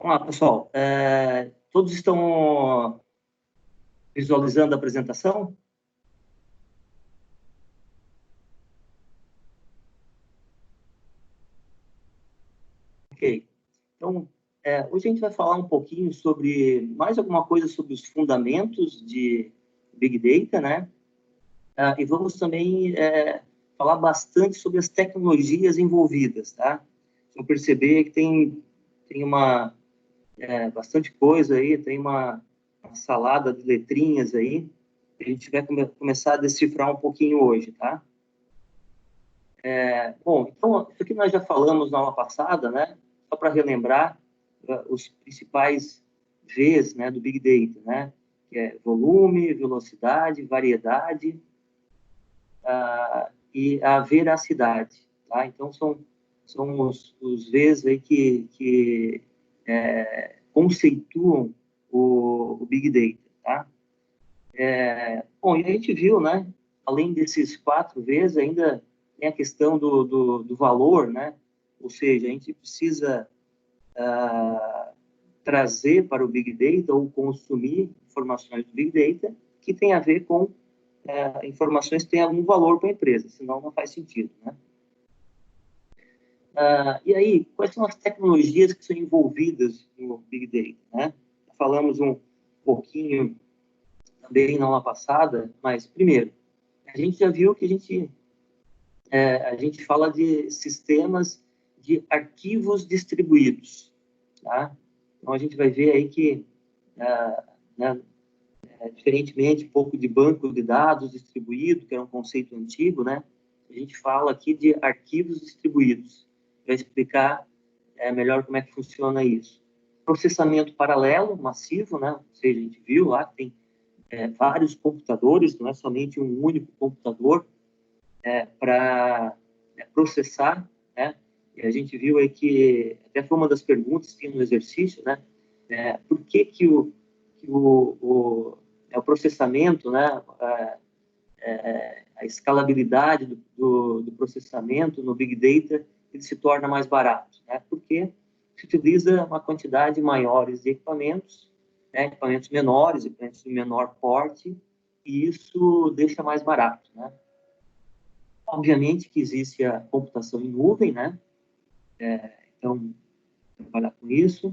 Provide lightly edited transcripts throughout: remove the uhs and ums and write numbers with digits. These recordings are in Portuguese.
Vamos lá, pessoal. Todos estão visualizando a apresentação? Ok. Então, hoje a gente vai falar um pouquinho sobre mais alguma coisa sobre os fundamentos de Big Data, né? E vamos também falar bastante sobre as tecnologias envolvidas, tá? Vão perceber que tem uma bastante coisa aí, tem uma salada de letrinhas aí, que a gente vai começar a decifrar um pouquinho hoje, tá? Bom, então, isso aqui nós já falamos na aula passada, né? Só para relembrar os principais Vs, né, do Big Data, né? Que é volume, velocidade, variedade e a veracidade, tá? Então, são os Vs aí que conceituam o Big Data, tá? Bom, e a gente viu, né? Além desses 4 Vs, ainda tem a questão do valor, né? Ou seja, a gente precisa trazer para o Big Data ou consumir informações do Big Data que tem a ver com informações que têm algum valor para a empresa, senão não faz sentido, né? E aí, quais são as tecnologias que são envolvidas no Big Data, né? Falamos um pouquinho também na aula passada, mas primeiro, a gente já viu que a gente fala de sistemas de arquivos distribuídos, tá? Então, a gente vai ver aí que, né, diferentemente um pouco de banco de dados distribuído, que era um conceito antigo, né? A gente fala aqui de arquivos distribuídos. Vai explicar melhor como é que funciona isso. Processamento paralelo, massivo, né? Ou seja, a gente viu lá que tem vários computadores, não é somente um único computador para processar, né? E a gente viu aí que, até foi uma das perguntas que tinha no exercício, né? Por que o processamento, né? A escalabilidade do processamento no Big Data ele se torna mais barato, né? Porque se utiliza uma quantidade maiores de equipamentos, né? Equipamentos menores, equipamentos de menor porte, e isso deixa mais barato, né? Obviamente que existe a computação em nuvem, né? Então, trabalhar com isso.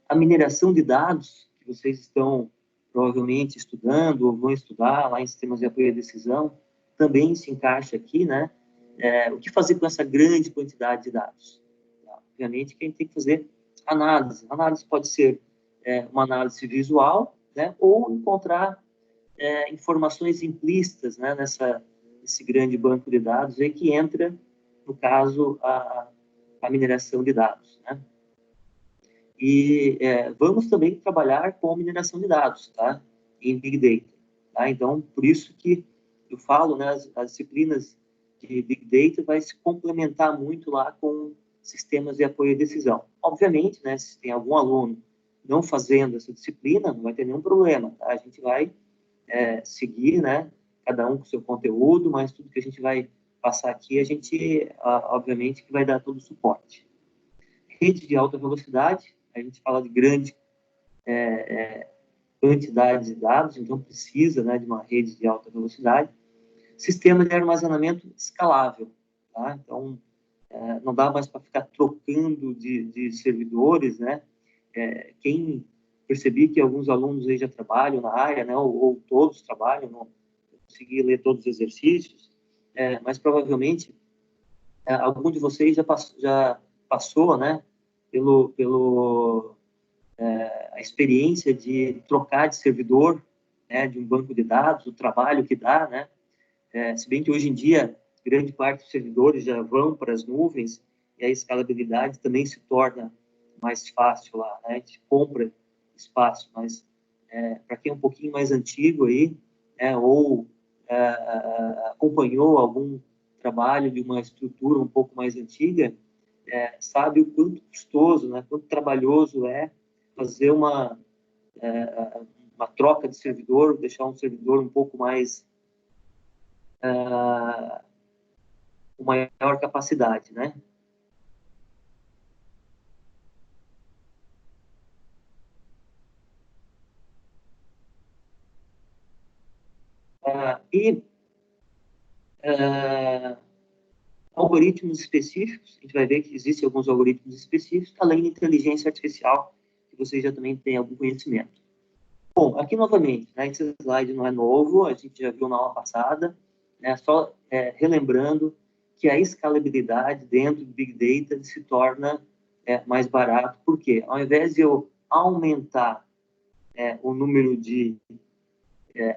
A mineração de dados, que vocês estão provavelmente estudando ou vão estudar lá em sistemas de apoio à decisão, também se encaixa aqui, né? O que fazer com essa grande quantidade de dados? Obviamente que a gente tem que fazer análise. Análise pode ser uma análise visual, né? Ou encontrar informações implícitas, né? Nesse grande banco de dados aí que entra, no caso, a mineração de dados, né? E vamos também trabalhar com mineração de dados, tá? Em Big Data, tá? Então, por isso que eu falo, né, as disciplinas de Big Data vai se complementar muito lá com sistemas de apoio à decisão. Obviamente, né, se tem algum aluno não fazendo essa disciplina, não vai ter nenhum problema, tá? A gente vai seguir, né, cada um com seu conteúdo, mas tudo que a gente vai passar aqui, a gente, obviamente, que vai dar todo o suporte. Rede de alta velocidade, a gente fala de grande quantidade de dados, então precisa, né, de uma rede de alta velocidade. Sistema de armazenamento escalável, tá? Então, não dá mais para ficar trocando de servidores, né? Quem percebi que alguns alunos aí já trabalham na área, né, ou todos trabalham, não consegui ler todos os exercícios, mas provavelmente algum de vocês já passou, né, pelo a experiência de trocar de servidor, né, de um banco de dados, o trabalho que dá, né? Se bem que hoje em dia grande parte dos servidores já vão para as nuvens e a escalabilidade também se torna mais fácil lá, né? A gente compra espaço, mas para quem é um pouquinho mais antigo aí, ou acompanhou algum trabalho de uma estrutura um pouco mais antiga, sabe o quanto custoso, né? Quanto trabalhoso é fazer uma troca de servidor, deixar um servidor um pouco mais com maior capacidade, né? E algoritmos específicos, a gente vai ver que existem alguns algoritmos específicos, além de inteligência artificial, que vocês já também têm algum conhecimento. Bom, aqui novamente, né, esse slide não é novo, a gente já viu na aula passada, né, só relembrando que a escalabilidade dentro do Big Data se torna mais barato, porque ao invés de eu aumentar o número de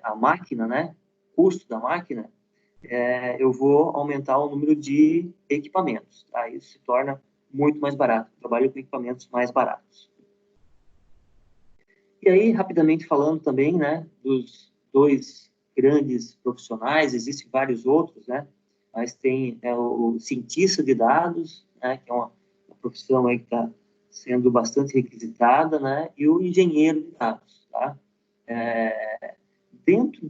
a máquina, né, custo da máquina, eu vou aumentar o número de equipamentos. Tá? Isso se torna muito mais barato. Eu trabalho com equipamentos mais baratos. E aí, rapidamente falando também, né, dos dois grandes profissionais, existem vários outros, né, mas tem o cientista de dados, né, que é uma profissão aí que está sendo bastante requisitada, né, e o engenheiro de dados, tá? Dentro do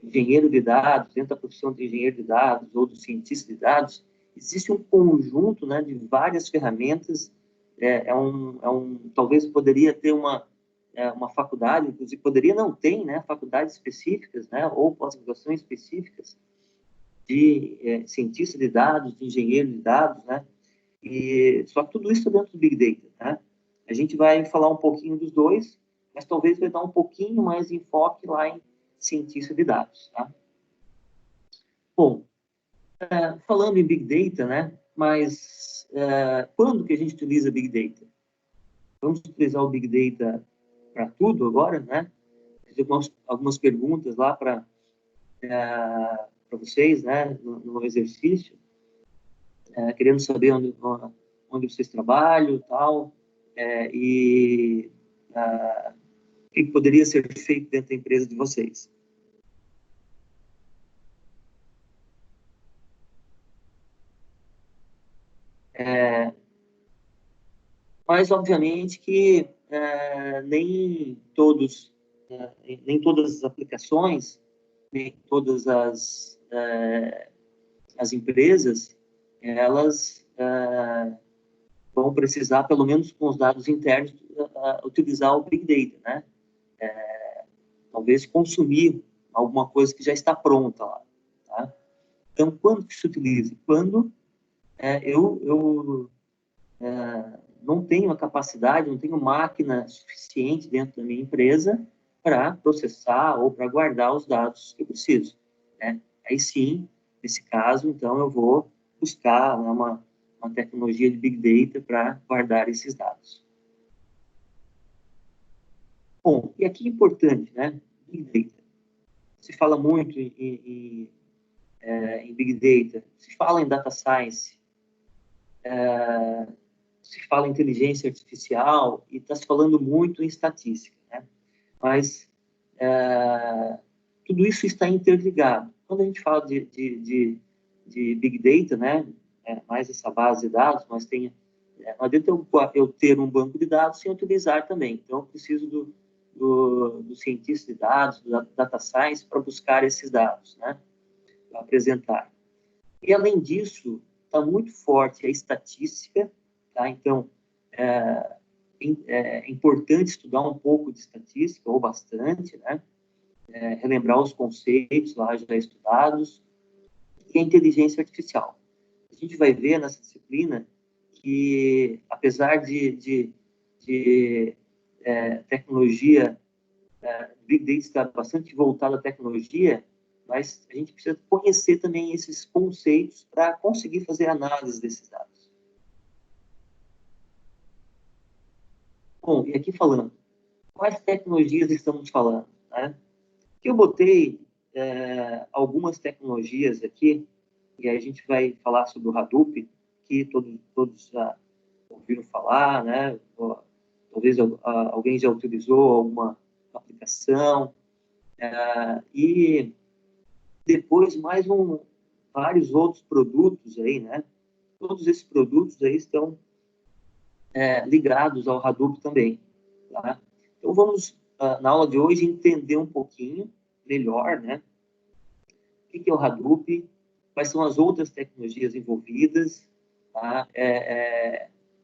engenheiro de dados, dentro da profissão de engenheiro de dados ou do cientista de dados, existe um conjunto, né, de várias ferramentas. Talvez poderia ter uma faculdade, inclusive poderia não ter, né, faculdades específicas, né, ou pós-graduações específicas de cientista de dados, de engenheiro de dados, né, e só que tudo isso dentro do Big Data, né? A gente vai falar um pouquinho dos dois, mas talvez vai dar um pouquinho mais de enfoque lá em cientista de dados, tá? Bom, falando em Big Data, né? Mas quando que a gente utiliza Big Data? Vamos utilizar o Big Data para tudo agora, né? Fiz algumas perguntas lá para vocês, né? No exercício, querendo saber onde vocês trabalham, tal, e o que poderia ser feito dentro da empresa de vocês. Mas, obviamente, que nem todas as aplicações, nem todas as empresas, elas vão precisar, pelo menos com os dados internos, utilizar o Big Data, né? Talvez consumir alguma coisa que já está pronta lá, tá? Então, quando que se utiliza? Quando eu não tenho a capacidade, não tenho máquina suficiente dentro da minha empresa para processar ou para guardar os dados que eu preciso, né? Aí sim, nesse caso, então, eu vou buscar, né, uma tecnologia de Big Data para guardar esses dados. Bom, e aqui é importante, né? Big Data. Se fala muito em Big Data, se fala em Data Science, se fala em inteligência artificial e está se falando muito em estatística, né? Mas tudo isso está interligado. Quando a gente fala de Big Data, né, mais essa base de dados, mas não adianta eu ter um banco de dados sem utilizar também. Então, eu preciso do cientista de dados, do Data Science, para buscar esses dados, né, para apresentar. E, além disso, está muito forte a estatística, tá? Então, é importante estudar um pouco de estatística, ou bastante, né? Relembrar os conceitos lá já estudados, e a inteligência artificial. A gente vai ver nessa disciplina que, apesar de tecnologia, Big Data está bastante voltado à tecnologia, mas a gente precisa conhecer também esses conceitos para conseguir fazer análise desses dados. Bom, e aqui falando, quais tecnologias estamos falando, né? Eu botei algumas tecnologias aqui, e aí a gente vai falar sobre o Hadoop, que todos já ouviram falar, né? Talvez alguém já utilizou alguma aplicação, e depois mais vários outros produtos aí, né? Todos esses produtos aí estão ligados ao Hadoop também, tá? Então vamos, na aula de hoje, entender um pouquinho melhor, né? O que é o Hadoop, quais são as outras tecnologias envolvidas, tá?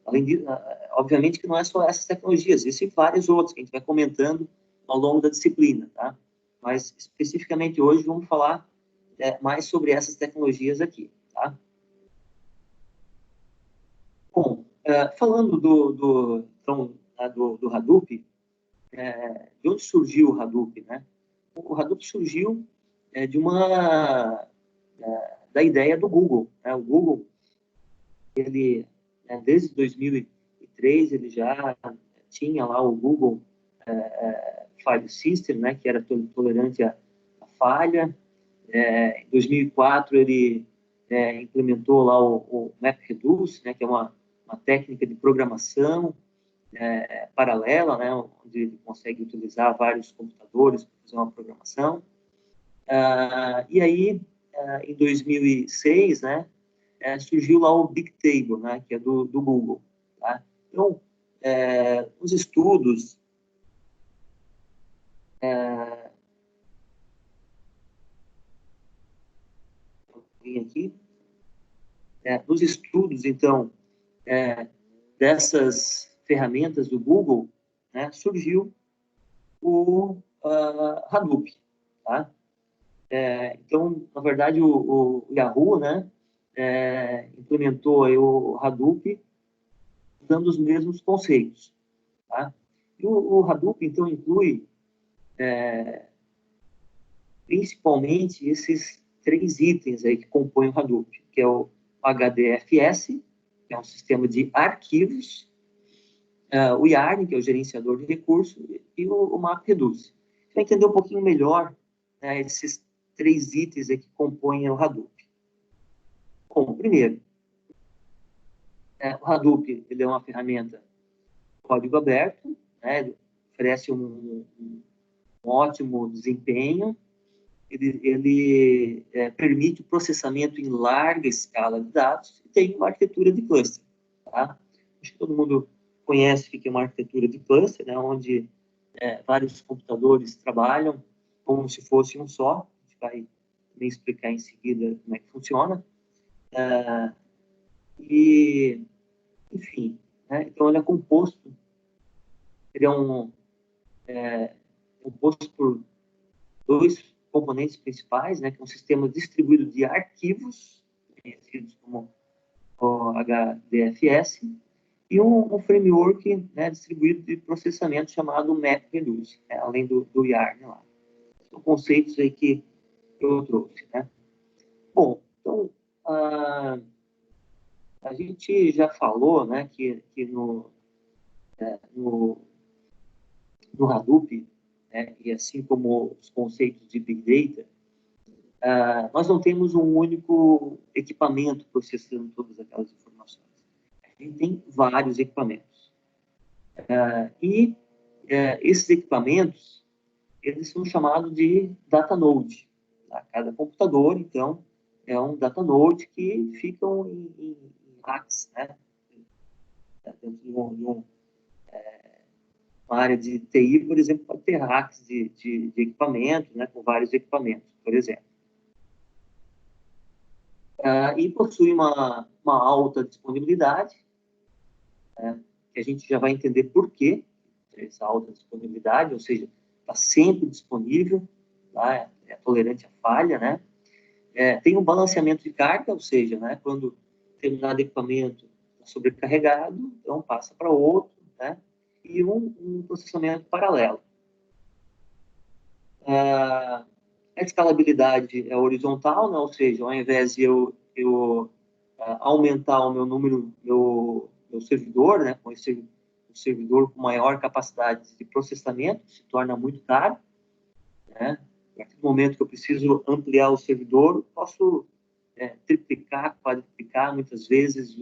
Além disso, obviamente que não é só essas tecnologias, existem várias outras que a gente vai comentando ao longo da disciplina, tá? Mas, especificamente hoje, vamos falar mais sobre essas tecnologias aqui, tá? Bom, falando do Hadoop, de onde surgiu o Hadoop, né? O Hadoop surgiu da ideia do Google, né? O Google, ele, desde 2003, ele já tinha lá o Google File System, né? Que era tolerante à falha. Em 2004, ele implementou lá o MapReduce, né? Que é uma técnica de programação paralela, né? Onde ele consegue utilizar vários computadores para fazer uma programação. E aí, em 2006, né, surgiu lá o Bigtable, né, que é do Google. Tá? Então, os estudos aqui, nos estudos, então, dessas ferramentas do Google, né, surgiu o Hadoop, tá? Então, na verdade, o Yahoo, né, implementou aí o Hadoop usando os mesmos conceitos, tá? E o Hadoop, então, inclui principalmente esses 3 itens aí que compõem o Hadoop, que é o HDFS, que é um sistema de arquivos, o YARN, que é o gerenciador de recursos, e o MapReduce. Para entender um pouquinho melhor esses 3 itens aí que compõem o Hadoop. Bom, primeiro, o Hadoop ele é uma ferramenta de código aberto, né, oferece um ótimo desempenho, ele permite o processamento em larga escala de dados e tem uma arquitetura de cluster. Tá? Acho que todo mundo conhece o que é uma arquitetura de cluster, né, onde vários computadores trabalham como se fosse um só. A gente vai também explicar em seguida como é que funciona. E, enfim, né, então ele é composto, ele é composto por 2 componentes principais, né, que é um sistema distribuído de arquivos, conhecidos como o HDFS, e um framework, né, distribuído de processamento chamado MapReduce, né, além do YARN lá. São conceitos aí que eu trouxe, né? Bom, então, a gente já falou, né, que no Hadoop, né, e assim como os conceitos de Big Data, nós não temos um único equipamento processando todas aquelas informações. A gente tem vários equipamentos. Esses equipamentos, eles são chamados de data node. Tá? Cada computador, então, é um data node que ficam em racks, né? Dentro de uma área de TI, por exemplo, pode ter racks de equipamento, né? Com vários equipamentos, por exemplo. E possui uma alta disponibilidade, né, que a gente já vai entender por quê essa alta disponibilidade, ou seja, está sempre disponível, tá? É tolerante à falha, né? Tem um balanceamento de carga, ou seja, né, quando determinado equipamento está sobrecarregado, então passa para outro, né? E um processamento paralelo. A escalabilidade é horizontal, né? Ou seja, ao invés de eu aumentar o meu número, meu servidor, né? Com esse servidor com maior capacidade de processamento, se torna muito caro, né? A partir do momento que eu preciso ampliar o servidor, posso triplicar, quadruplicar, muitas vezes,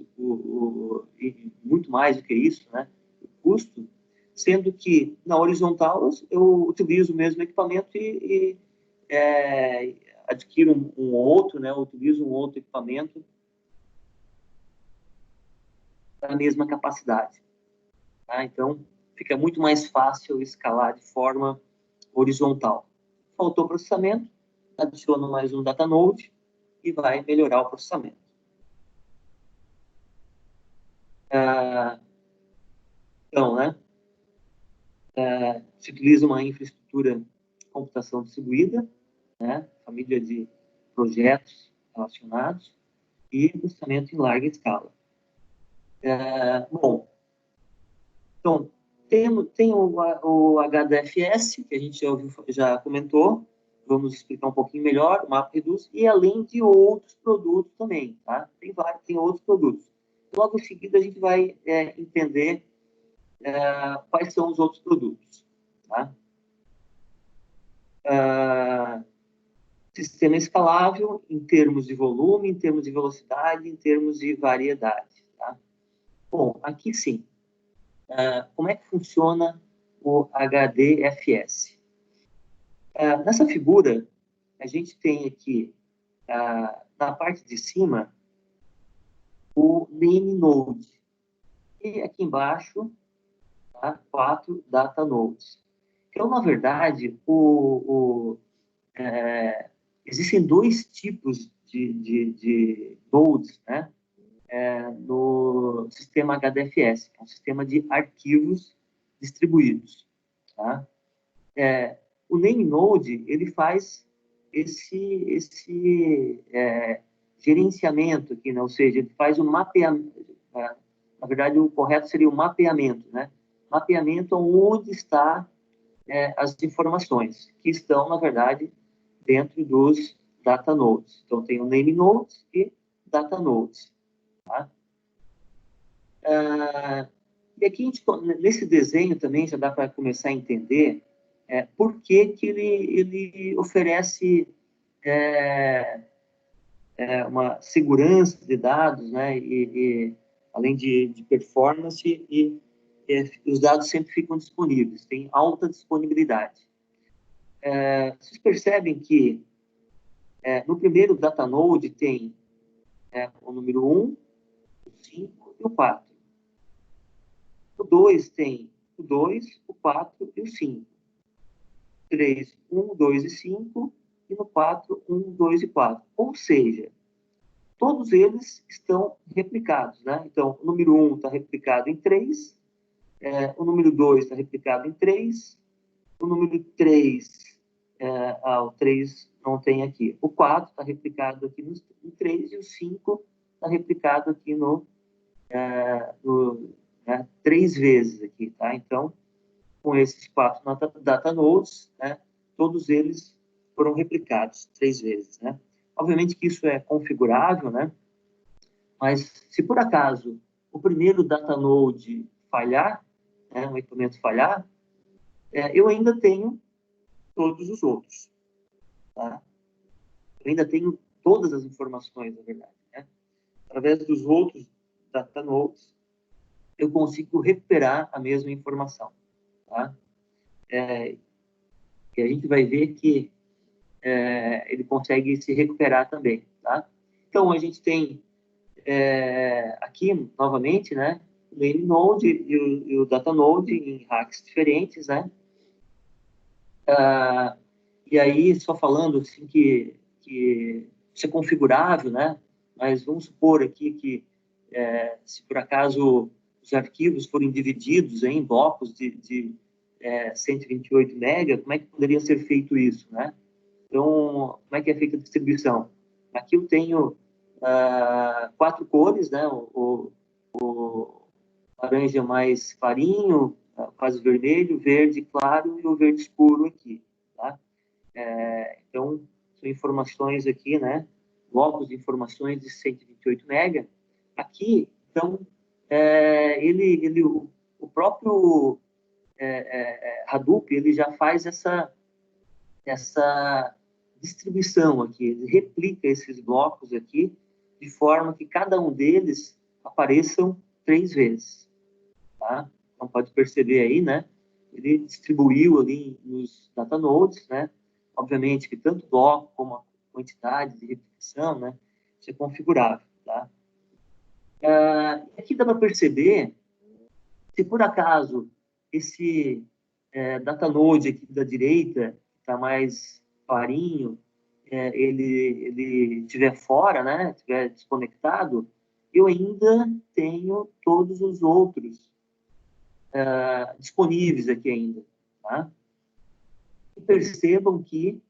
e muito mais do que isso, né? O custo, sendo que na horizontal eu utilizo o mesmo equipamento e adquiro um outro, né? Eu utilizo um outro equipamento da mesma capacidade. Tá? Então, fica muito mais fácil escalar de forma horizontal. Faltou processamento, adiciono mais um data node e vai melhorar o processamento. Então, né? Se utiliza uma infraestrutura arquitetura de computação distribuída, né? Família de projetos relacionados e processamento em larga escala. Bom, então, tem o HDFS, que a gente já comentou, vamos explicar um pouquinho melhor, o MapReduce, e além de outros produtos também, tá? Tem outros produtos. Logo em seguida, a gente vai entender quais são os outros produtos, tá? Sistema escalável em termos de volume, em termos de velocidade, em termos de variedade, tá? Bom, aqui sim. Como é que funciona o HDFS? Nessa figura, a gente tem aqui, na parte de cima, o name node. E aqui embaixo, tá, 4 data nodes. Então, na verdade, existem dois tipos de nodes, né, no sistema HDFS, que é um sistema de arquivos distribuídos. Tá? O name node, ele faz esse gerenciamento aqui, né? Ou seja, ele faz um mapeamento. Na verdade, o correto seria o mapeamento, né? Mapeamento onde está as informações, que estão, na verdade, dentro dos data nodes. Então, tem o name nodes e data nodes. Tá? E aqui, nesse desenho também, já dá para começar a entender por que ele oferece uma segurança de dados, né? E além de performance, os dados sempre ficam disponíveis, tem alta disponibilidade. Vocês percebem que no primeiro data node tem o número 1, o 5 e o 4. O 2 tem o 2, o 4 e o 5. 3, 1, 2 e 5. E no 4, 1, 2 e 4. Ou seja, todos eles estão replicados, né? Então, o número 1 está replicado em 3, o número 2 está replicado em 3, o número 3, o 3 não tem aqui. O 4 está replicado aqui no 3 e o 5 está replicado aqui no 3 vezes aqui, tá? Então, com esses 4 data nodes, né, todos eles foram replicados 3 vezes, né? Obviamente que isso é configurável, né? Mas se por acaso o primeiro data node falhar, né, o equipamento falhar, eu ainda tenho todos os outros, tá? Eu ainda tenho todas as informações, na verdade, né? Através dos outros data nodes, eu consigo recuperar a mesma informação, tá? E a gente vai ver que ele consegue se recuperar também, tá? Então, a gente tem aqui, novamente, né, o name node e o data node em racks diferentes, né? E aí, só falando assim que isso é configurável, né? Mas vamos supor aqui que se por acaso os arquivos forem divididos em blocos de 128 MB, como é que poderia ser feito isso, né? Então, como é que é feita a distribuição? Aqui eu tenho 4 cores, né? O laranja mais clarinho, quase vermelho, verde claro e o verde escuro aqui, tá? Então, são informações aqui, né? Blocos de informações de 128 MB. Aqui, então, o próprio Hadoop, ele já faz essa distribuição aqui, ele replica esses blocos aqui, de forma que cada um deles apareçam 3 vezes, tá? Então, pode perceber aí, né? Ele distribuiu ali nos data nodes, né? Obviamente que tanto o bloco como a quantidade de repetição, né? Isso é configurável, tá? Aqui dá para perceber, se por acaso esse data node aqui da direita está mais clarinho, ele estiver fora, né? Estiver desconectado, eu ainda tenho todos os outros disponíveis aqui ainda, tá? percebam que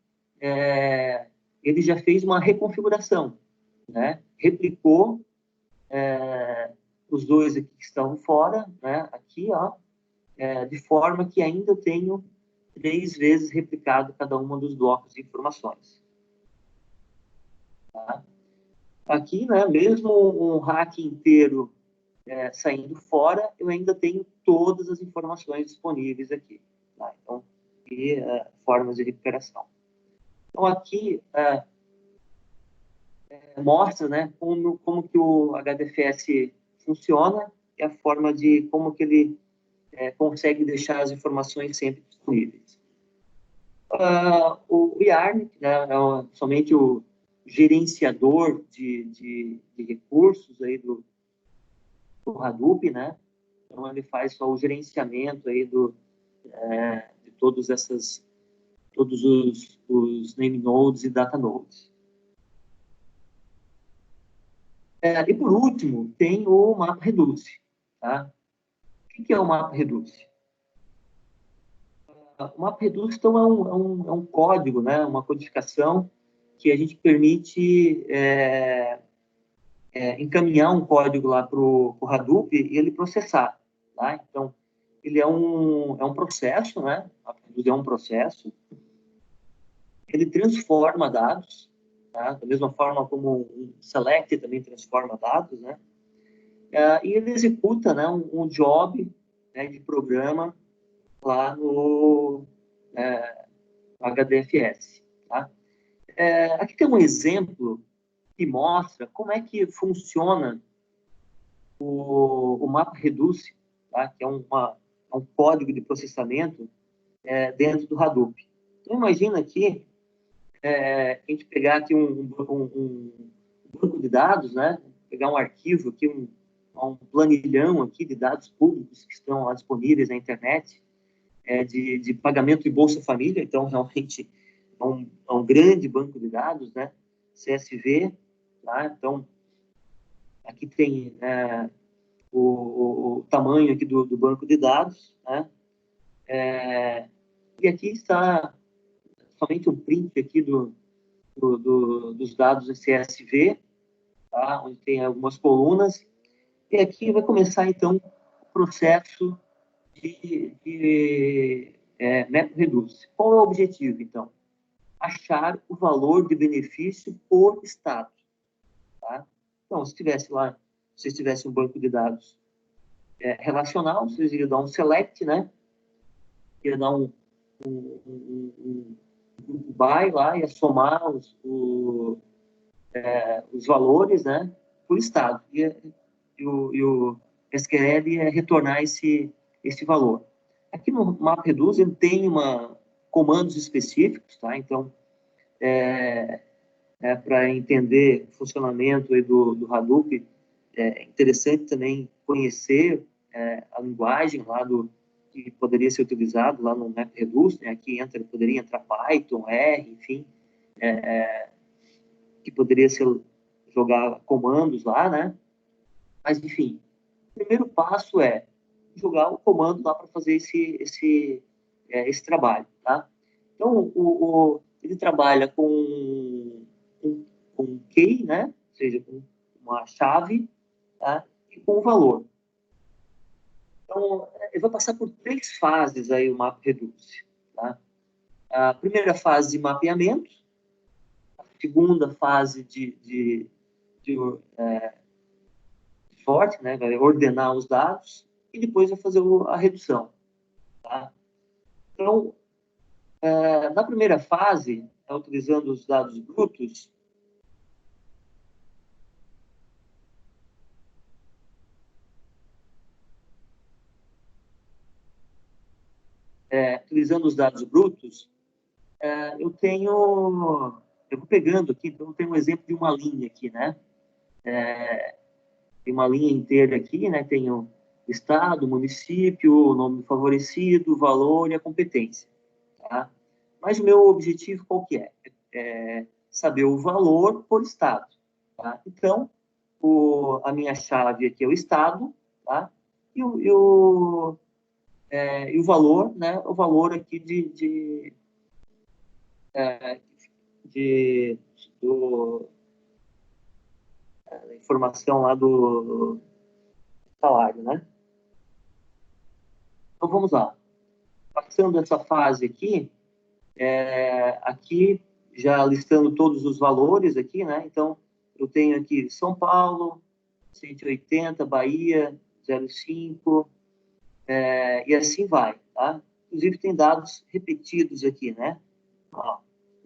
ele já fez uma reconfiguração, né? Replicou os dois aqui que estão fora, né? Aqui, ó, de forma que ainda eu tenho 3 vezes replicado cada uma dos blocos de informações. Tá? Aqui, né, mesmo um hack inteiro saindo fora, eu ainda tenho todas as informações disponíveis aqui. Tá? Então, aqui, formas de recuperação. Então, aqui mostra, né, como que o HDFS funciona e a forma de como que ele consegue deixar as informações sempre disponíveis. O YARN, né, somente o gerenciador de recursos aí do Hadoop, né? Então, ele faz só o gerenciamento aí de todos os name nodes e data nodes. E por último, tem o MapReduce. Tá? O que é o MapReduce? O MapReduce, então, é um código, né? Uma codificação que a gente permite encaminhar um código lá para o Hadoop e ele processar. Tá? Então, ele é um processo, né? O MapReduce é um processo. Ele transforma dados, tá? Da mesma forma como um select também transforma dados, né? E ele executa, né, um job, né, de programa lá no HDFS. Tá? Aqui tem um exemplo que mostra como é que funciona o MapReduce, tá? Que é um código de processamento dentro do Hadoop. Então, imagina aqui a gente pegar aqui um banco de dados, né? Pegar um arquivo aqui, um planilhão aqui de dados públicos que estão lá disponíveis na internet, de pagamento de Bolsa Família. Então, realmente, é um grande banco de dados, né? CSV, tá? Então, aqui tem o tamanho aqui do banco de dados, né? E aqui está somente um print aqui dos dados CSV, tá? Onde tem algumas colunas. E aqui vai começar, então, o processo de MapReduce. Qual é o objetivo, então? Achar o valor de benefício por estado. Tá? Então, se tivesse um banco de dados relacional, vocês iriam dar um select, né? Ia dar um grupo by lá, ia somar os valores, né? Por estado. E o SQL ia retornar esse valor. Aqui no MapReduce ele tem comandos específicos, tá? Então, para entender o funcionamento aí do Hadoop, é interessante também conhecer a linguagem lá que poderia ser utilizado lá no MapReduce, né? Aqui poderia entrar Python, R, enfim, que poderia ser jogar comandos lá, né? Mas, enfim, o primeiro passo é jogar o comando lá para fazer esse trabalho, tá? Então, ele trabalha com key, né? Ou seja, com uma chave, tá? E com um valor. Então, ele vai passar por 3 fases aí o MapReduce, tá? A primeira fase de mapeamento, a segunda fase de sorte, né? Vai ordenar os dados e depois vai fazer a redução, tá? Então, na primeira fase, utilizando os dados brutos, eu vou pegando aqui, então eu tenho um exemplo de uma linha aqui, né? Tem uma linha inteira aqui, né? Tem o estado, o município, o nome do favorecido, o valor e a competência, tá? Mas o meu objetivo qual que é? Saber o valor por estado, tá? Então, a minha chave aqui é o estado, tá? E o valor, né? O valor aqui é, do, informação lá do salário, né? Então, vamos lá. Passando essa fase aqui, aqui já listando todos os valores aqui, né? Então, eu tenho aqui São Paulo, 180, Bahia, 0,5, e assim vai, tá? Inclusive, tem dados repetidos aqui, né? Ó,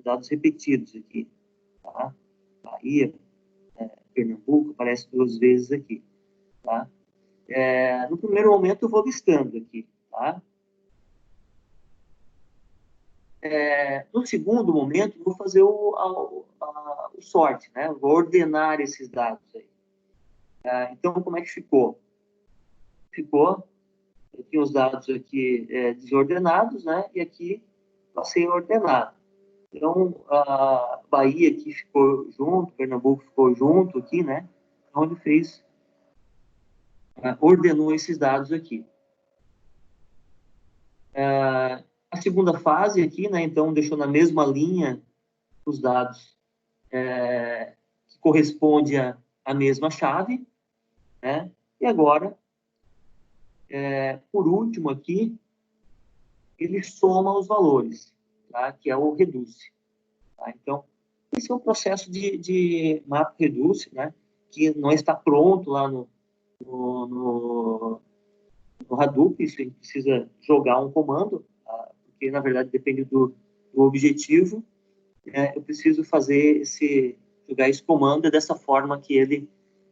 dados repetidos aqui, tá? Bahia, Pernambuco, aparece 2 vezes aqui, tá? No primeiro momento, eu vou listando aqui, tá? No segundo momento, vou fazer o sorte, né? Vou ordenar esses dados aí. Então, como é que ficou? Ficou, eu tinha os dados aqui desordenados, né? E aqui passei ordenado. Então, a Bahia aqui ficou junto, Pernambuco ficou junto aqui, né? Então, ele fez, ordenou esses dados aqui. A segunda fase aqui, né? Então, deixou na mesma linha os dados que corresponde à mesma chave, né? E agora, por último aqui, ele soma os valores, tá? Que é o reduce. Tá? Então, esse é um processo de MapReduce, né? Que não está pronto lá no Hadoop, isso a gente precisa jogar um comando, tá? Porque, na verdade, depende do objetivo. Eu preciso jogar esse comando dessa forma que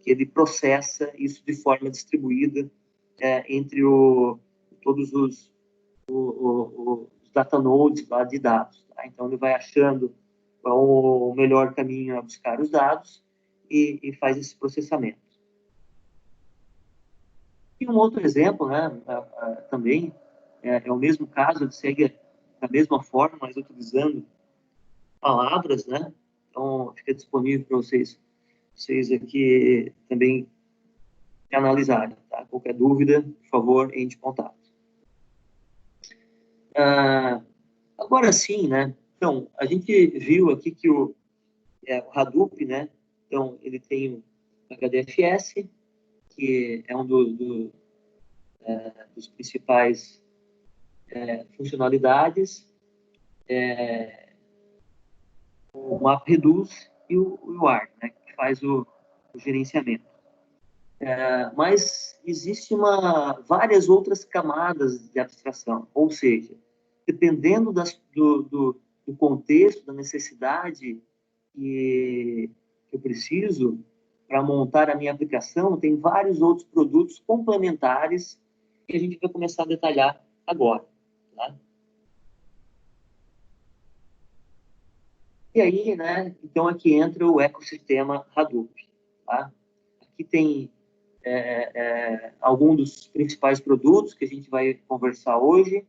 ele processa isso de forma distribuída entre todos os data nodes lá de dados. Tá? Então, ele vai achando qual o melhor caminho a buscar os dados e faz esse processamento. E um outro exemplo, né, também, é o mesmo caso, ele segue da mesma forma, mas utilizando palavras, né? Então, fica disponível para vocês aqui também analisarem, tá? Qualquer dúvida, por favor, entre em contato. Agora sim, né? Então, a gente viu aqui que o Hadoop, né? Então, ele tem o HDFS, que é um dos principais funcionalidades, o MapReduce e o AR, né? Que faz o gerenciamento. Mas existe várias outras camadas de abstração, ou seja, dependendo do contexto, da necessidade que eu preciso para montar a minha aplicação, tem vários outros produtos complementares que a gente vai começar a detalhar agora. Tá? E aí, né, então aqui entra o ecossistema Hadoop. Tá? Aqui tem algum dos principais produtos que a gente vai conversar hoje,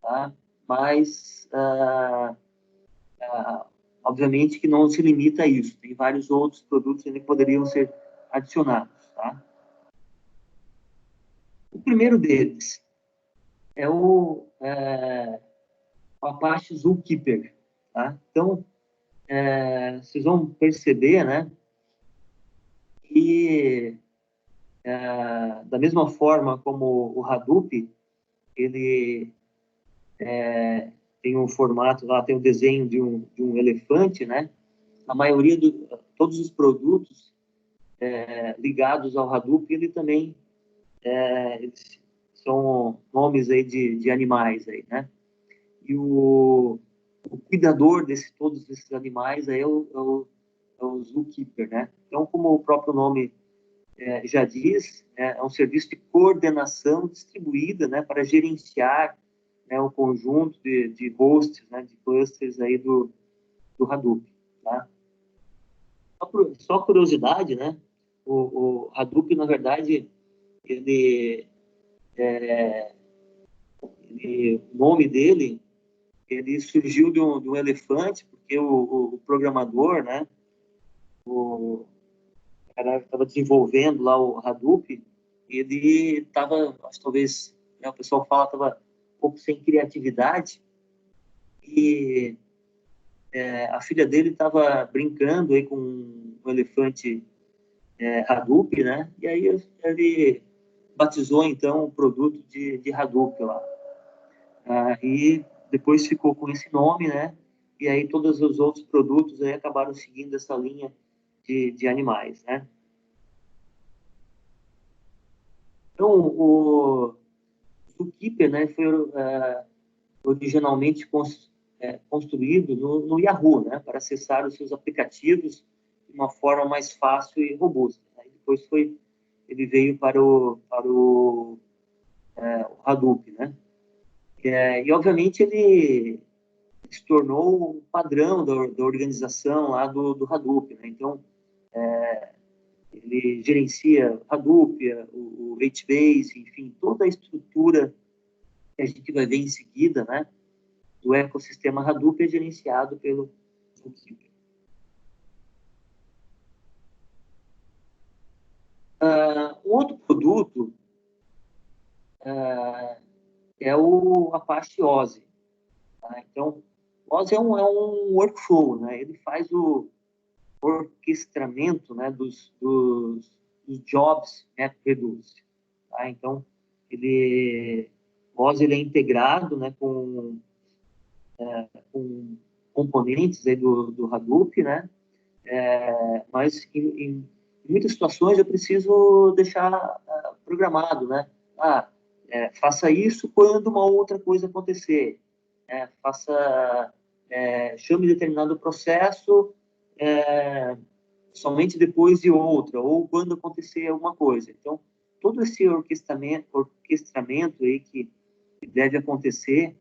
tá? Mas, obviamente, que não se limita a isso. Tem vários outros produtos ainda que poderiam ser adicionados, tá? O primeiro deles é o Apache Zookeeper, tá? Então, vocês vão perceber, né, que da mesma forma como o Hadoop, ele tem um formato lá, tem o desenho de um elefante, né? A maioria todos os produtos ligados ao Hadoop, ele também eles são nomes aí de animais aí, né? E o cuidador todos esses animais aí é o zookeeper, né? Então, como o próprio nome já diz, é um serviço de coordenação distribuída, né, para gerenciar, né, o conjunto de hosts, né, de clusters aí do Hadoop, tá? Só curiosidade, né? O Hadoop, na verdade, o nome dele, ele surgiu de um elefante, porque o programador, né, o cara que estava desenvolvendo lá o Hadoop, ele estava, talvez, né, o pessoal fala, estava um pouco sem criatividade, e a filha dele estava brincando aí com um elefante Hadoop, né? E aí ele batizou, então, o produto de Hadoop lá. E depois ficou com esse nome, né? E aí todos os outros produtos aí acabaram seguindo essa linha de animais, né? Então, o Zookeeper, né, foi originalmente construído no Yahoo, né, para acessar os seus aplicativos de uma forma mais fácil e robusta. Aí depois ele veio para o Hadoop, né? E obviamente ele se tornou o padrão da organização lá do Hadoop, né? Então, ele gerencia Hadoop, o HBase, enfim, toda a estrutura que a gente vai ver em seguida, né, do ecossistema Hadoop é gerenciado pelo Zookeeper. Um outro produto é o Apache Ozzy. Tá? Então, o Ozzy é um workflow, né? Ele faz o orquestramento, né, dos jobs MapReduce. Tá? Então, o Ozzy ele é integrado, né, com componentes aí do Hadoop, né? Mas em muitas situações eu preciso deixar programado, né? Faça isso quando uma outra coisa acontecer. Chame determinado processo somente depois de outra, ou quando acontecer alguma coisa. Então, todo esse orquestramento aí que deve acontecer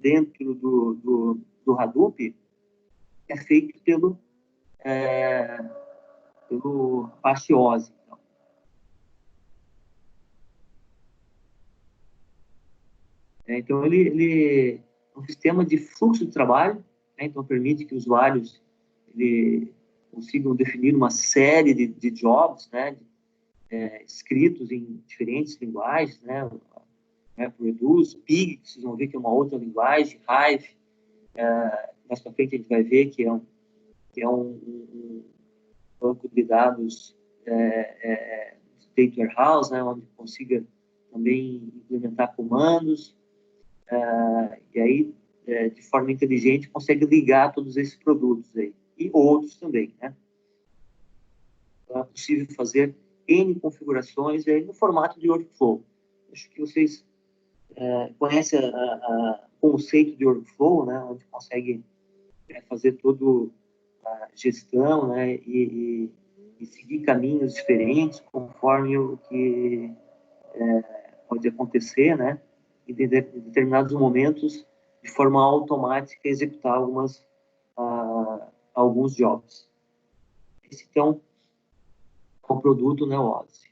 dentro do Hadoop é feito pelo Apache Ozzy. Então, ele é um sistema de fluxo de trabalho, né? Então permite que usuários consigam definir uma série de jobs, né? Escritos em diferentes linguagens, né? MapReduce, Pig, que vocês vão ver que é uma outra linguagem, Hive, mais para frente a gente vai ver que é um banco de dados Data Warehouse, né? Onde consiga também implementar comandos, e aí, de forma inteligente, consegue ligar todos esses produtos aí, e outros também, né? Então, é possível fazer N configurações aí no formato de workflow. Acho que vocês conhecem o conceito de workflow, né? Onde consegue fazer toda a gestão, né? E seguir caminhos diferentes conforme o que pode acontecer, né? Em determinados momentos, de forma automática, executar alguns jobs. Esse, então, é o produto, né, o Ozzy.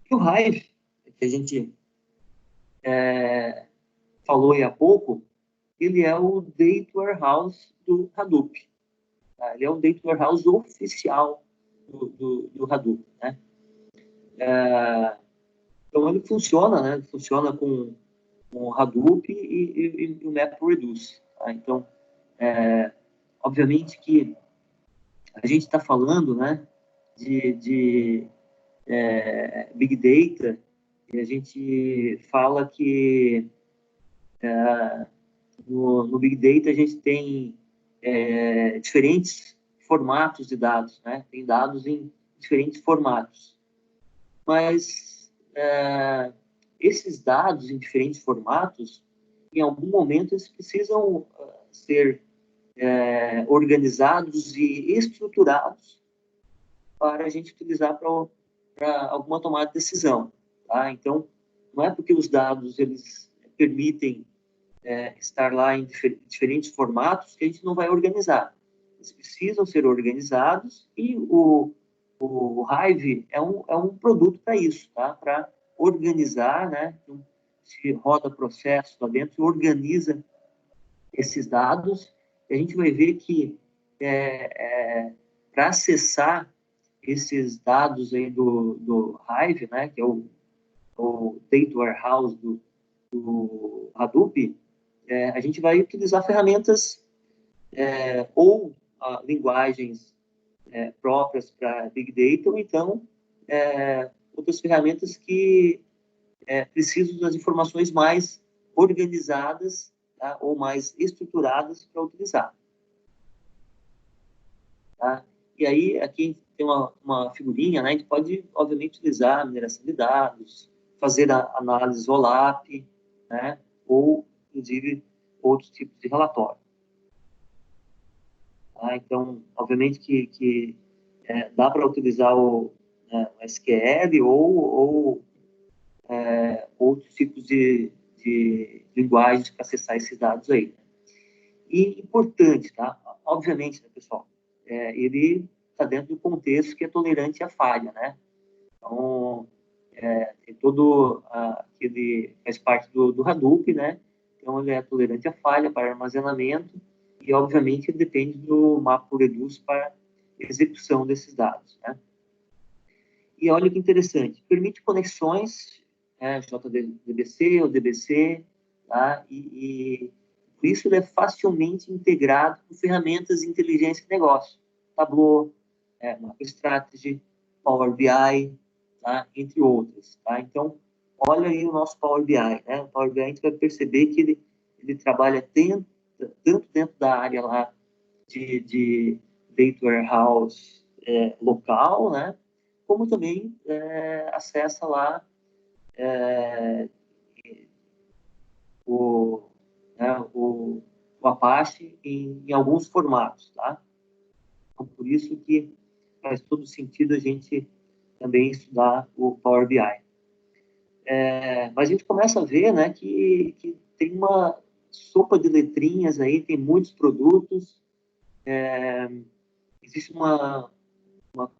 E o Hive, que a gente falou aí há pouco, ele é o Data Warehouse do Hadoop. Tá? Ele é o Data Warehouse oficial do Hadoop, né? Então, ele funciona, né? Ele funciona com o Hadoop e o MapReduce. Tá? Então, obviamente que a gente está falando, né, de Big Data, e a gente fala que no Big Data a gente tem diferentes formatos de dados, né? Tem dados em diferentes formatos. Mas esses dados em diferentes formatos, em algum momento, eles precisam ser organizados e estruturados para a gente utilizar para alguma tomada de decisão. Tá? Então, não é porque os dados eles permitem estar lá em diferentes formatos que a gente não vai organizar. Eles precisam ser organizados e o Hive é um produto para isso, tá? Para organizar, né? Então, se roda processo lá dentro e organiza esses dados, e a gente vai ver que para acessar esses dados aí do Hive, né, que é o Data Warehouse do Hadoop, a gente vai utilizar ferramentas ou linguagens próprias para Big Data, ou então outras ferramentas que precisam das informações mais organizadas, tá? Ou mais estruturadas para utilizar. Tá? E aí, aqui tem uma figurinha, né? A gente pode, obviamente, utilizar a mineração de dados, fazer a análise OLAP, né? Ou, inclusive, outros tipos de relatório. Tá? Então, obviamente que dá para utilizar o SQL ou outros tipos de linguagens para acessar esses dados aí. E importante, tá? Obviamente, né, pessoal, ele está dentro do contexto que é tolerante à falha, né? Então, tem todo aquele faz parte do Hadoop, né? Então, ele é tolerante à falha para armazenamento e, obviamente, ele depende do MapReduce para execução desses dados, né? E olha que interessante, permite conexões, JDBC ou DBC, tá? E por isso ele é facilmente integrado com ferramentas de inteligência de negócio, Tableau, MapStrategy, Power BI, tá? Entre outras, tá? Então, olha aí o nosso Power BI, né? O Power BI a gente vai perceber que ele trabalha tanto dentro da área lá de Data Warehouse local, né? Como também acessa lá o, o Apache em alguns formatos, tá? Então, por isso que faz todo sentido a gente também estudar o Power BI. Mas a gente começa a ver, né, que tem uma sopa de letrinhas aí, tem muitos produtos, existe uma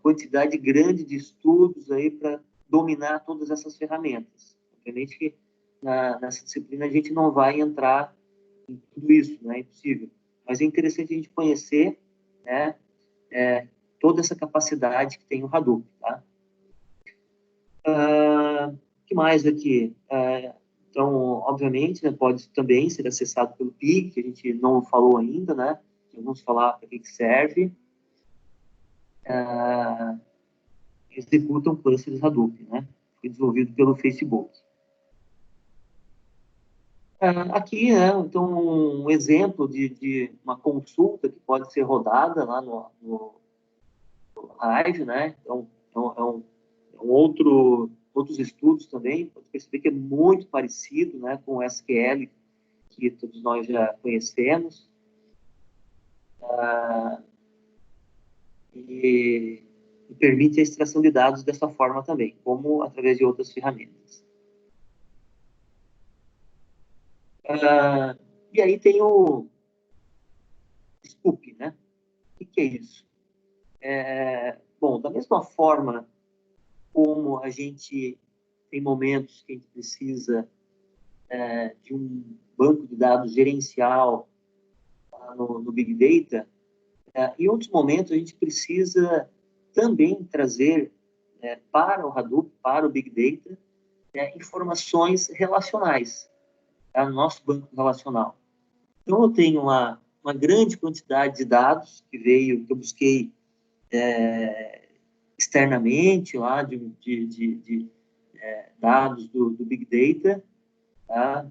quantidade grande de estudos aí para dominar todas essas ferramentas. Obviamente que nessa disciplina a gente não vai entrar em tudo isso, né? É impossível. Mas é interessante a gente conhecer, né, toda essa capacidade que tem o Hadoop, tá? Que mais aqui? Então, obviamente, né, pode também ser acessado pelo PIG, que a gente não falou ainda, né? Vamos falar para que serve. Executam clusters Hadoop, né? Foi desenvolvido pelo Facebook. Aqui, né, então, um exemplo de uma consulta que pode ser rodada lá no Hive, né? Então, outros estudos também, pode perceber que é muito parecido, né, com o SQL, que todos nós já conhecemos. E permite a extração de dados dessa forma também, como através de outras ferramentas. E aí tem o Scoop, né? O que é isso? Bom, da mesma forma como a gente tem momentos que a gente precisa de um banco de dados gerencial no Big Data, em outros momentos a gente precisa também trazer para o Hadoop, para o Big Data, informações relacionais, no nosso banco relacional. Então, eu tenho uma grande quantidade de dados que eu busquei externamente lá de dados do Big Data, tá?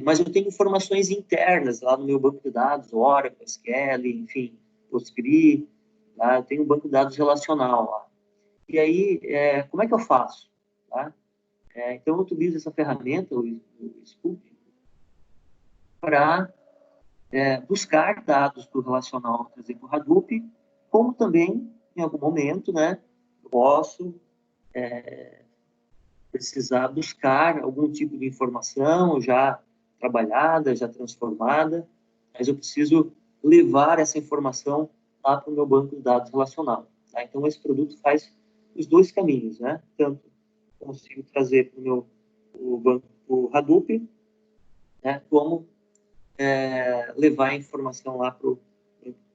Mas eu tenho informações internas lá no meu banco de dados, Oracle, SQL, enfim, Postgre, tá? Eu tenho um banco de dados relacional lá. E aí, como é que eu faço? Tá? Então, eu utilizo essa ferramenta, o Scoop, para buscar dados do relacional, por exemplo, o Hadoop, como também, em algum momento, né, posso precisar buscar algum tipo de informação já trabalhada, já transformada, mas eu preciso levar essa informação lá para o meu banco de dados relacional. Tá? Então, esse produto faz os dois caminhos, né? Tanto consigo trazer para o banco, o Hadoop, né, como levar a informação lá para o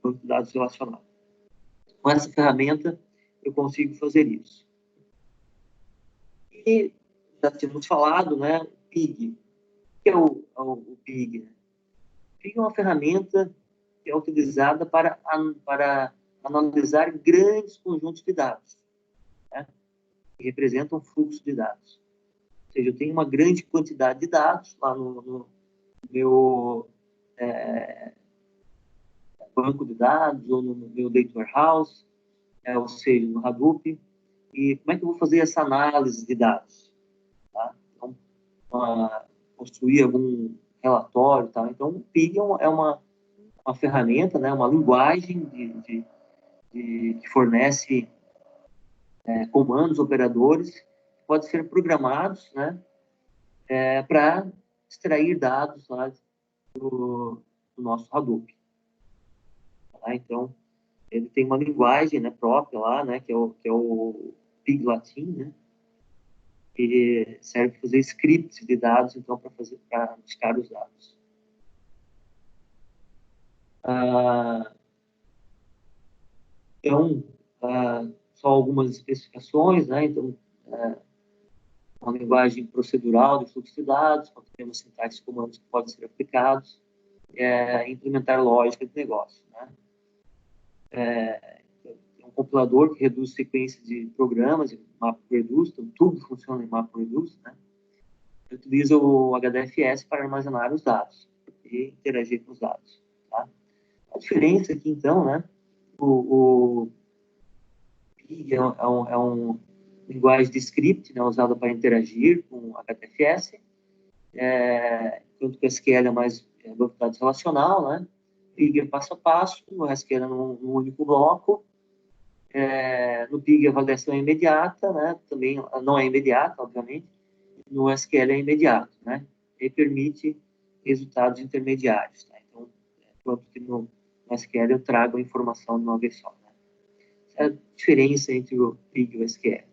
banco de dados relacional. Com essa ferramenta, eu consigo fazer isso. E já tínhamos falado, né, o PIG. que é o PIG? O PIG é uma ferramenta que é utilizada para analisar grandes conjuntos de dados, né? Que representam um fluxo de dados. Ou seja, eu tenho uma grande quantidade de dados lá no meu banco de dados ou no meu data warehouse, ou seja, no Hadoop. E como é que eu vou fazer essa análise de dados? Tá? Então, construir algum relatório, tá? Então, o PIG é uma ferramenta, né? Uma linguagem que fornece comandos, operadores, que podem ser programados, né? Para extrair dados lá do nosso Hadoop. Tá? Então, ele tem uma linguagem, né, própria lá, né, que é o PIG Latim, né, que serve para fazer scripts de dados, então, para buscar os dados. Então, só algumas especificações, né, então, uma linguagem procedural de fluxo de dados, contém uma sintaxe de comandos que podem ser aplicados, implementar lógica de negócio, né. É um compilador que reduz sequência de programas, MapReduce, então tudo funciona em MapReduce, né? Utiliza o HDFS para armazenar os dados e interagir com os dados, tá? A diferença aqui, então, né? O PIG é uma linguagem de script, né, usada para interagir com o HDFS, enquanto que o SQL é mais banco de dados relacional, né? PIG é passo a passo, o SQL é num único bloco. No PIG a avaliação é imediata, né? Também não é imediata, obviamente. No SQL é imediato, né? E permite resultados intermediários, tá? Então, enquanto que no SQL eu trago a informação de uma vez só, né? Essa é a diferença entre o PIG e o SQL.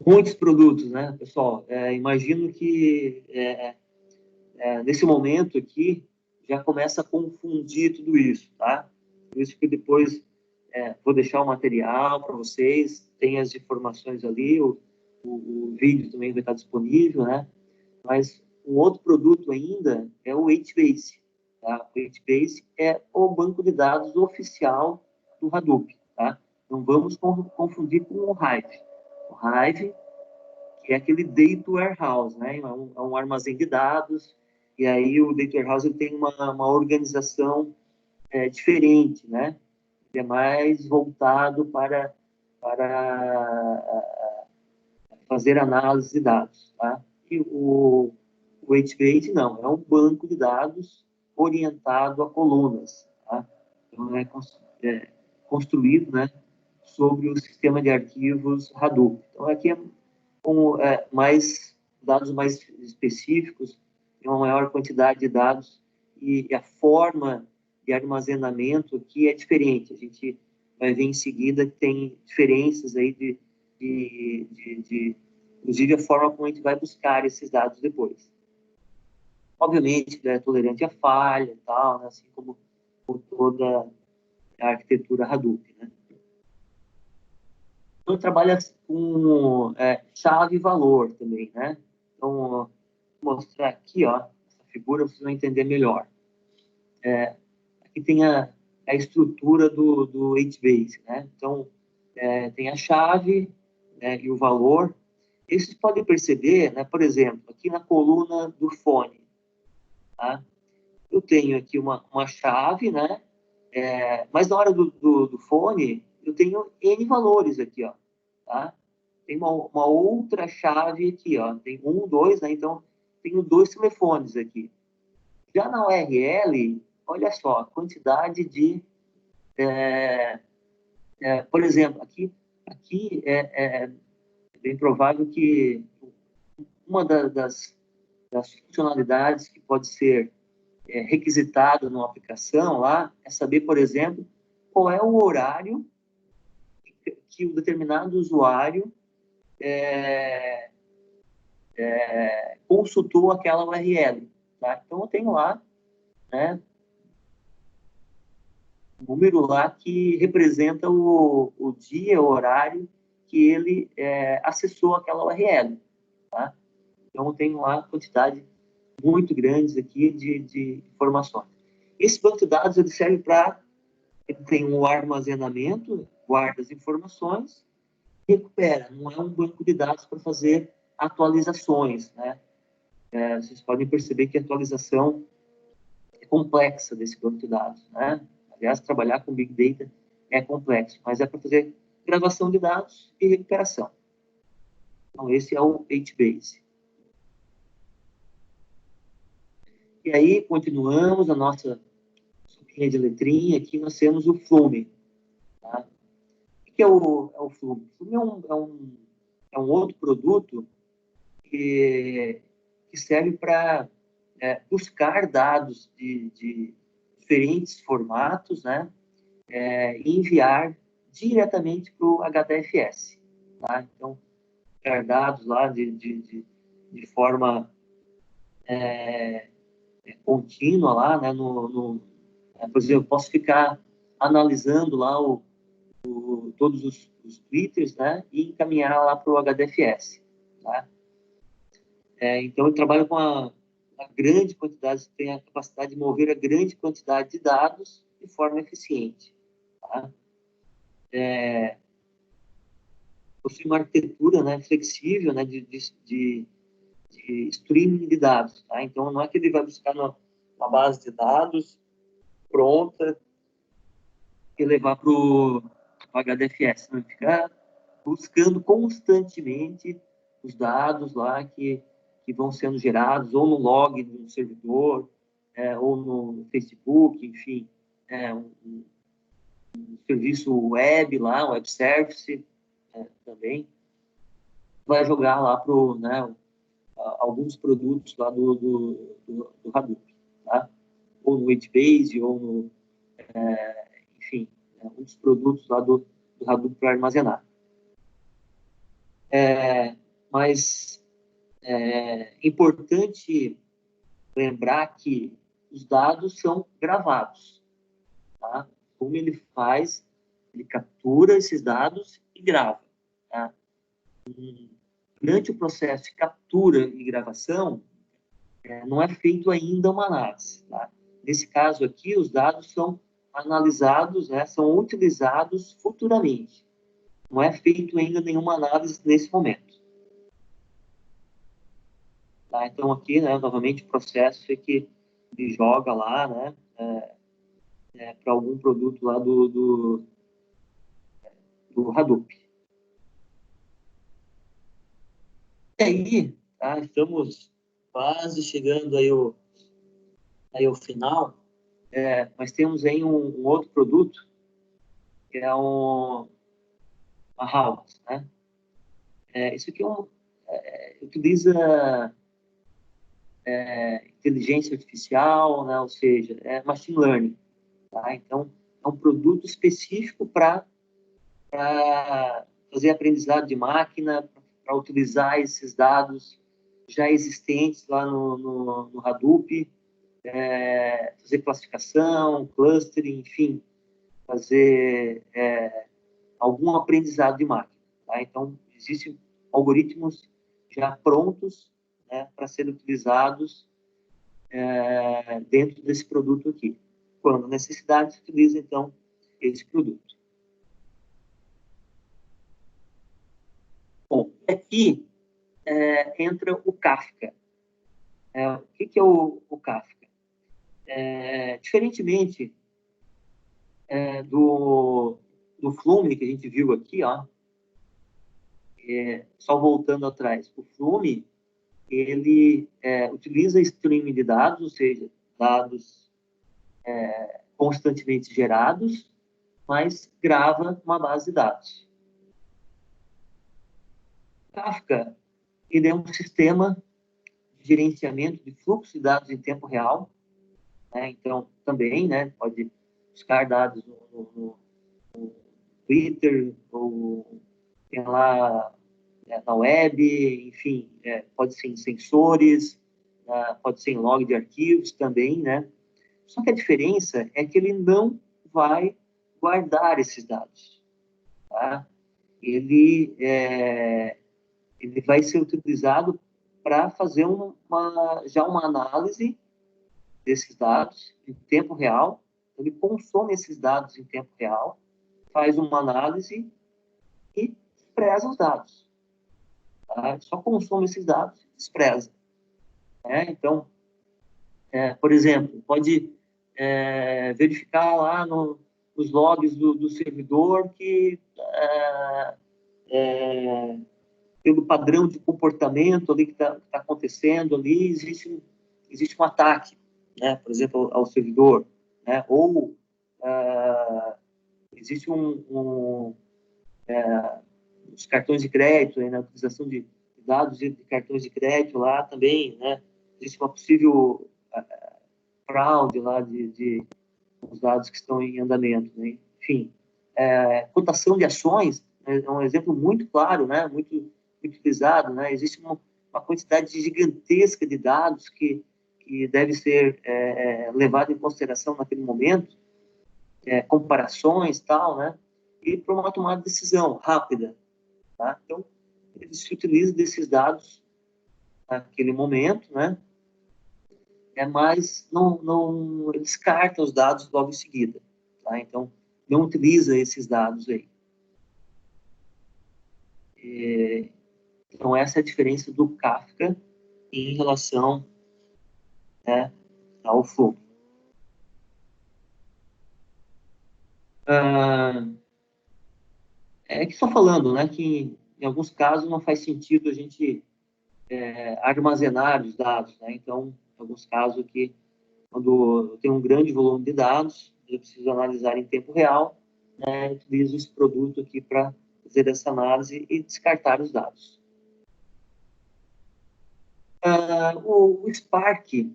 Muitos produtos, né, pessoal? Imagino que nesse momento aqui já começa a confundir tudo isso, tá? Por isso que depois vou deixar o material para vocês, tem as informações ali, o vídeo também vai estar disponível, né? Mas um outro produto ainda é o HBase, tá? O HBase é o banco de dados oficial do Hadoop, tá? Não vamos confundir com o Hive. O Hive, que é aquele data warehouse, né? É um armazém de dados, e aí o data warehouse ele tem uma organização diferente, né? Ele é mais voltado para fazer análise de dados, tá? E o HBase não, é um banco de dados orientado a colunas, tá? Então é construído, né, sobre o sistema de arquivos Hadoop. Então aqui mais dados mais específicos, tem uma maior quantidade de dados e a forma de armazenamento aqui é diferente. A gente vai ver em seguida que tem diferenças aí inclusive a forma como a gente vai buscar esses dados depois. Obviamente, é tolerante à falha e tal, né? Assim como toda a arquitetura Hadoop, né? Então, trabalha com chave e valor também, né? Então, vou mostrar aqui, ó, essa figura, vocês vão entender melhor. Aqui tem a estrutura do HBase, né? Então, tem a chave, né, e o valor. E vocês podem perceber, né, por exemplo, aqui na coluna do fone, tá? Eu tenho aqui uma chave, né? Mas na hora do fone, eu tenho N valores aqui, ó, tá? Tem uma outra chave aqui, ó. Tem 1, 2, né? Então, tenho 2 telefones aqui. Já na URL, olha só, a quantidade de... por exemplo, aqui é bem provável que uma das funcionalidades que pode ser requisitada numa aplicação lá é saber, por exemplo, qual é o horário que o determinado usuário consultou aquela URL. Tá? Então, eu tenho lá, né, um número lá que representa o dia, o horário que ele acessou aquela URL. tá? Então, eu tenho lá quantidade muito grandes aqui de informações. Esse banco de dados ele serve para... Ele tem um armazenamento, guarda as informações, recupera. Não é um banco de dados para fazer atualizações, né? Vocês podem perceber que a atualização é complexa desse banco de dados, né? Aliás, trabalhar com Big Data é complexo, mas é para fazer gravação de dados e recuperação. Então, esse é o HBase. E aí, continuamos a nossa sopinha de letrinha. Aqui nós temos o Flume. Tá? O que é o Flume? O Flume é um outro produto que serve para buscar dados de diferentes formatos, né? E enviar diretamente para o HDFS. Tá? Então, buscar dados lá de forma contínua lá, né? Por exemplo, eu posso ficar analisando lá todos os twitters, né? E encaminhar lá para o HDFS. Tá? Então, eu trabalho com uma grande quantidade, tem a capacidade de mover a grande quantidade de dados de forma eficiente. Tá? Possui uma arquitetura, né, flexível, né, de streaming de dados. Tá? Então, não é que ele vai buscar uma base de dados pronta e levar para o HDFS. Não, ficar buscando constantemente os dados lá que vão sendo gerados, ou no log do servidor, ou no Facebook, enfim, um serviço web lá, web service também, vai jogar lá para né, alguns produtos lá do Hadoop, tá? Ou no HBase, ou no, enfim, alguns produtos lá do Hadoop para armazenar. Mas é importante lembrar que os dados são gravados, tá? Como ele faz, ele captura esses dados e grava, tá? Durante o processo de captura e gravação, não é feito ainda uma análise, tá? Nesse caso aqui, os dados são analisados, né, são utilizados futuramente. Não é feito ainda nenhuma análise nesse momento. Tá? Então, aqui, né, novamente, o processo é que ele joga lá, né, para algum produto lá do Hadoop. E aí, tá, estamos quase chegando aí ao final, mas temos aí um outro produto, que é uma HALT, né? Isso aqui utiliza inteligência artificial, né? Ou seja, machine learning. Tá? Então, é um produto específico para fazer aprendizado de máquina, para utilizar esses dados já existentes lá no Hadoop, fazer classificação, clustering, enfim, fazer algum aprendizado de máquina. Tá? Então, existem algoritmos já prontos, né, para serem utilizados dentro desse produto aqui. Quando necessidade, se utiliza, então, esse produto. Bom, aqui entra o Kafka. O que é o Kafka? Diferentemente do Flume que a gente viu aqui, ó, só voltando atrás, o Flume ele utiliza streaming de dados, ou seja, dados constantemente gerados, mas grava uma base de dados. Kafka ele é um sistema de gerenciamento de fluxo de dados em tempo real, né? Então, também, né, pode buscar dados no Twitter, ou tem lá na web, enfim, pode ser em sensores, pode ser em log de arquivos também, né? Só que a diferença é que ele não vai guardar esses dados, tá? Ele ele vai ser utilizado para fazer já uma análise desses dados em tempo real. Ele consome esses dados em tempo real, faz uma análise e despreza os dados. Tá? Só consome esses dados e despreza. Então, por exemplo, pode verificar lá nos logs do servidor que pelo padrão de comportamento ali que está acontecendo ali, existe um ataque, né? Por exemplo, ao servidor, né? Ou existe os cartões de crédito, na utilização de dados de cartões de crédito lá também, né? Existe uma possível fraude lá de os dados que estão em andamento, né? Enfim, cotação de ações é um exemplo muito claro, né? Muito utilizado, né? Existe uma quantidade gigantesca de dados que deve ser levado em consideração naquele momento, comparações, tal, né? E para uma tomada de decisão rápida, tá? Então, eles se utilizam desses dados naquele momento, né? Mas não descarta os dados logo em seguida, tá? Então, não utiliza esses dados aí. Então, essa é a diferença do Kafka em relação, né, ao Flume. Que só falando, né, que em alguns casos não faz sentido a gente armazenar os dados, né? Então, em alguns casos que quando eu tenho um grande volume de dados, eu preciso analisar em tempo real, né, eu utilizo esse produto aqui para fazer essa análise e descartar os dados. O Spark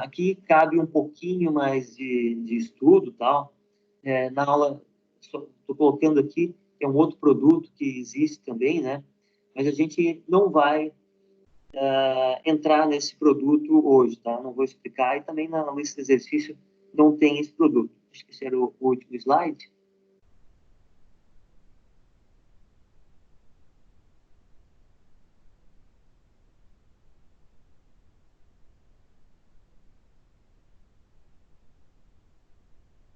aqui cabe um pouquinho mais de estudo, tal. Na aula estou colocando aqui que é um outro produto que existe também, né? Mas a gente não vai entrar nesse produto hoje, tá? Não vou explicar, e também na lista de exercício não tem esse produto. Acho que esse era o último slide.